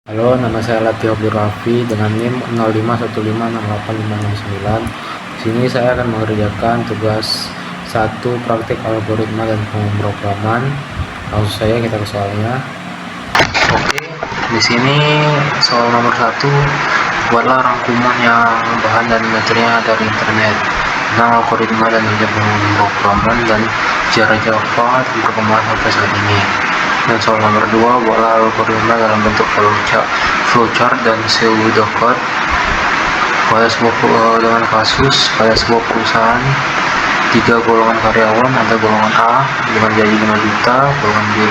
Halo, nama saya Latih Abdul Raffi dengan NIM 05156859. Di sini saya akan mengerjakan tugas 1 praktik algoritma dan pemrograman. Langsung saja kita ke soalnya. Oke, di sini soal nomor 1, buatlah rangkuman yang bahan dan materinya dari internet tentang algoritma dan pemrograman dan sejarah Java dan perkembangan sampai saat ini. Dan soal nomor 2, buatlah algoritma dalam bentuk flowchart dan pseudocode pada dengan kasus pada sebuah perusahaan 3 golongan karyawan, ada golongan A dengan gaji 5 juta, golongan B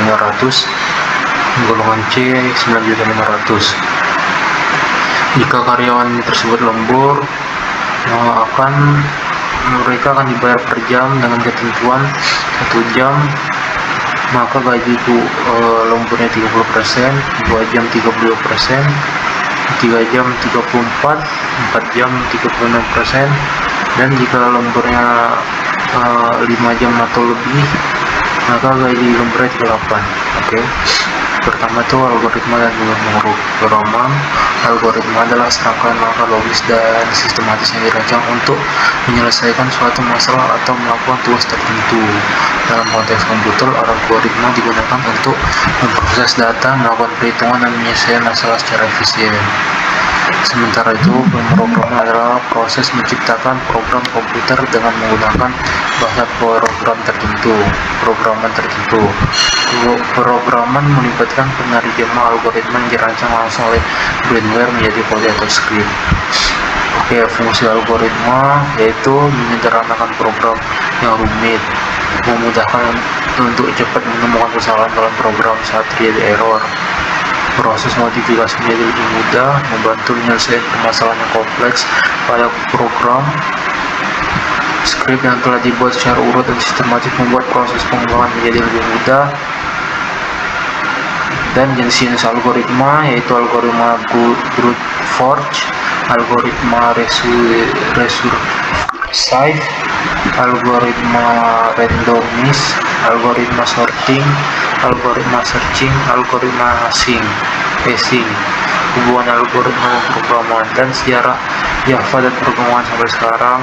6.500.000, golongan C 9.500.000. Jika karyawan tersebut lembur, mereka akan dibayar per jam dengan ketentuan 1 jam maka gaji lemburnya 30%, 2 jam 32%, 3 jam 34%, 4 jam 36%, dan jika lemburnya 5 jam atau lebih maka gaji lemburnya 38. Oke. Pertama itu algoritma dan pemrograman. Algoritma adalah serangkaian langkah logis dan sistematis yang dirancang untuk menyelesaikan suatu masalah atau melakukan tugas tertentu. Dalam konteks komputer, algoritma digunakan untuk memproses data, melakukan perhitungan, dan menyelesaikan masalah secara efisien. Sementara itu, pemrograman adalah proses menciptakan program komputer dengan menggunakan bahasa programan tertentu. Programan melibatkan penerjemah algoritma yang dirancang langsung oleh brainware menjadi kode atau script. Oke, fungsi algoritma yaitu menyederhanakan program yang rumit, memudahkan untuk cepat menemukan kesalahan dalam program saat terjadi error. Proses modifikasi menjadi lebih mudah, membantu menyelesaikan permasalahan yang kompleks pada program. Skrip yang telah dibuat secara urut dan sistematis membuat proses pengembangan menjadi lebih mudah. Dan jenis algoritma yaitu algoritma brute force, algoritma recursive, algoritma randomized, algoritma sorting, algoritma searching, algoritma hashing, hubungan algoritma dan pemrograman, dan sejarah Java dan perkembangan sampai sekarang.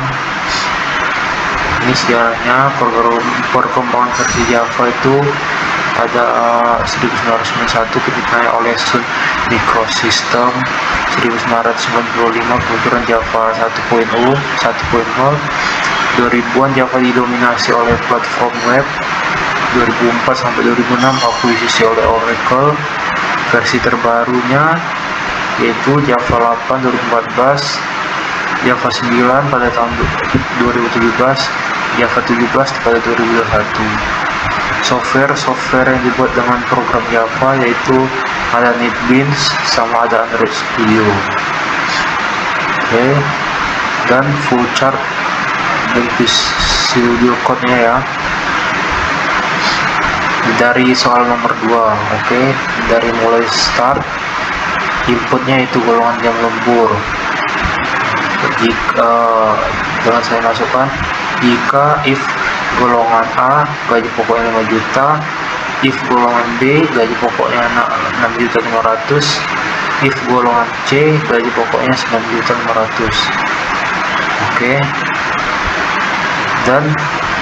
Ini sejarahnya. Perkembangan versi Java itu pada 1991 dibikin oleh Sun Microsystems, 1995 kemunculan Java 1.0, 2000-an Java didominasi oleh platform web, 2004 sampai 2006 akuisisi oleh Oracle. Versi terbarunya yaitu Java 8 2014, Java 9 pada tahun 2017, Java 17 pada 2021. Software yang dibuat dengan program Java yaitu ada NetBeans sama ada Android Studio. Oke. Dan flowchart dan pseudocode-nya ya. Dari soal nomor 2, oke. Dari mulai start, inputnya itu golongan jam lembur. Jika dengan saya masukkan, jika if golongan A gaji pokoknya 5 juta, if golongan B gaji pokoknya 6.500.000, if golongan C gaji pokoknya 9.500.000. Oke. Dan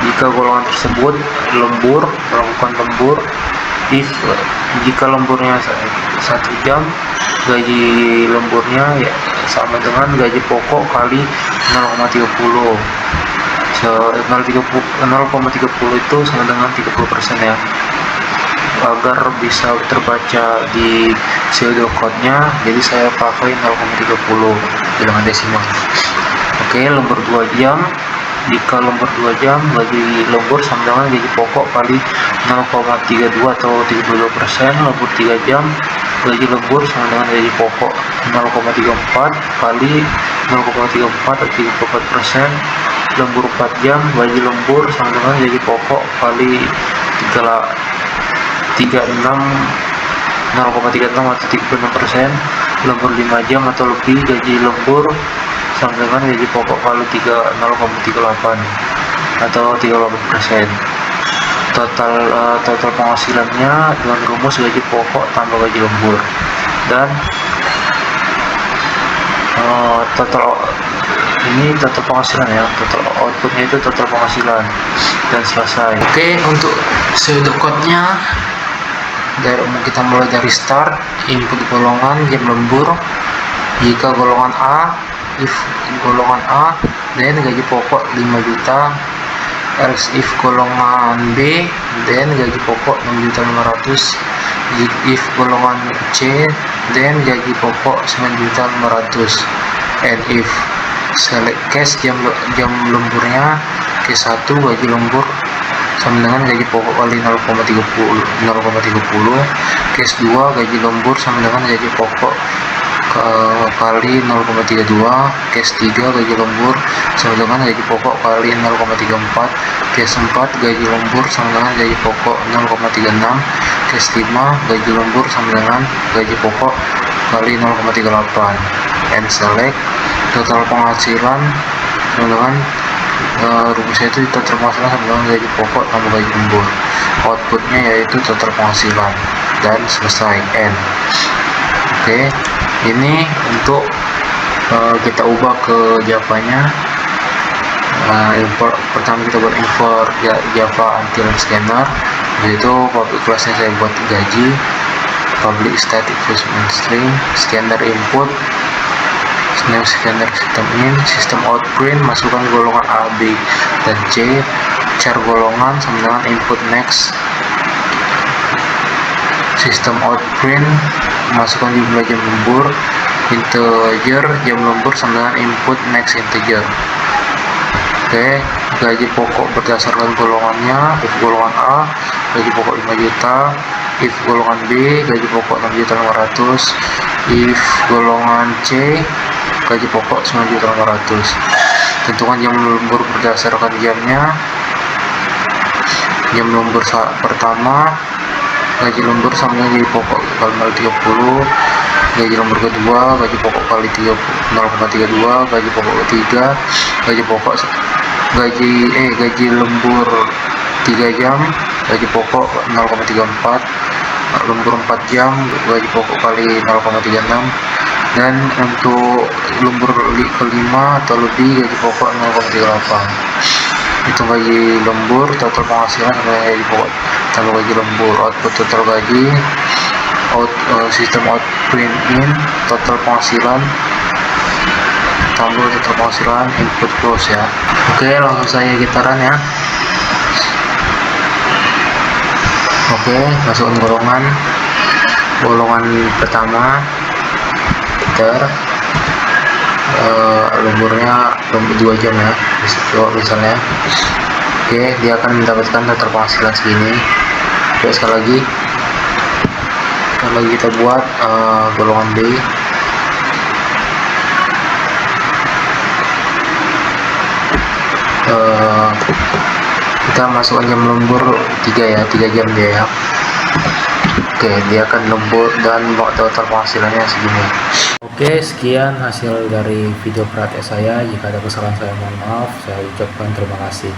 jika golongan tersebut melakukan lembur, jika lemburnya 1 jam, gaji lemburnya ya sama dengan gaji pokok kali 0,30. 0,30 itu sama dengan 30% ya. Agar bisa terbaca di pseudocode-nya, jadi saya pakai 0,30 bilangan desimal. Oke, lembur 2 jam. Jika lembur 2 jam, gaji lembur sama dengan gaji pokok kali 0,32 atau 32%. Lembur 3 jam, gaji lembur sama dengan gaji pokok 0,34 kali 0,34 atau 34%. Lembur 4 jam, gaji lembur sama dengan gaji pokok kali 0,36 atau 36%. Lembur 5 jam atau lebih, gaji lembur sama dengan gaji pokok kali 0,38 atau 38%. Total penghasilannya dengan rumus gaji pokok tambah gaji lembur. dan total penghasilan ya, total outputnya itu total penghasilan, dan selesai. Oke, untuk pseudocode-nya kita mulai dari start, input golongan jam lembur, jika golongan A, if golongan A, then gaji pokok 5 juta, else if golongan B, then gaji pokok 6.500.000, if golongan C, then gaji pokok 9.500.000, and if select case jam lemburnya case 1 gaji lembur sama dengan gaji pokok kali 0,30, case 2 gaji lembur sama dengan gaji pokok kali 0,32, case 3 gaji lembur sama dengan gaji pokok kali 0,34, case 4 gaji lembur sama dengan gaji pokok 0,36, case 5 gaji lembur sama dengan gaji pokok kali 0,38, and select total penghasilan sama dengan rumusnya itu total penghasilan sama dengan gaji pokok tambah gaji lembur, outputnya yaitu total penghasilan, dan selesai, end. Oke, ini untuk kita ubah ke Java-nya. Pertama kita buat import Java until scanner, yaitu public class-nya saya buat gaji, public static voicemail string, scanner input, name scanner system in, system out print, masukkan golongan A, B, dan C, char golongan sama dengan input next, system out print, masukkan jumlah jam lembur, integer jam lembur sama dengan input next integer. Oke, gaji pokok berdasarkan golongannya, if golongan A gaji pokok 5 juta, if golongan B gaji pokok 6.500.000, if golongan C gaji pokok 9.500.000. Tentukan jam lembur berdasarkan jamnya. Jam lembur pertama gaji lembur sama dengan gaji pokok kali 30, gaji lembur kedua gaji pokok kali 0,32, gaji pokok ketiga gaji lembur 3 jam, gaji pokok 0,34, lembur 4 jam, gaji pokok kali 0,36, dan untuk lembur kelima atau lebih gaji pokok 0,38. Itu gaji lembur, total penghasilan sama gaji pokok tambah gaji lembur, output total gaji, sistem out print in, total penghasilan tambah total penghasilan, input close ya. Oke, langsung saya gitaran ya. Oke, masukkan golongan pertama gitar, lemburnya 2 jam ya, misalnya. Oke, dia akan mendapatkan total penghasilan segini. Oke, sekali lagi kita buat golongan B. Kita masukkan jam lembur 3 jam dia ya. Oke, dia akan lembur dan total penghasilannya segini. Oke, sekian hasil dari video praktek saya. Jika ada kesalahan saya mohon maaf. Saya ucapkan terima kasih.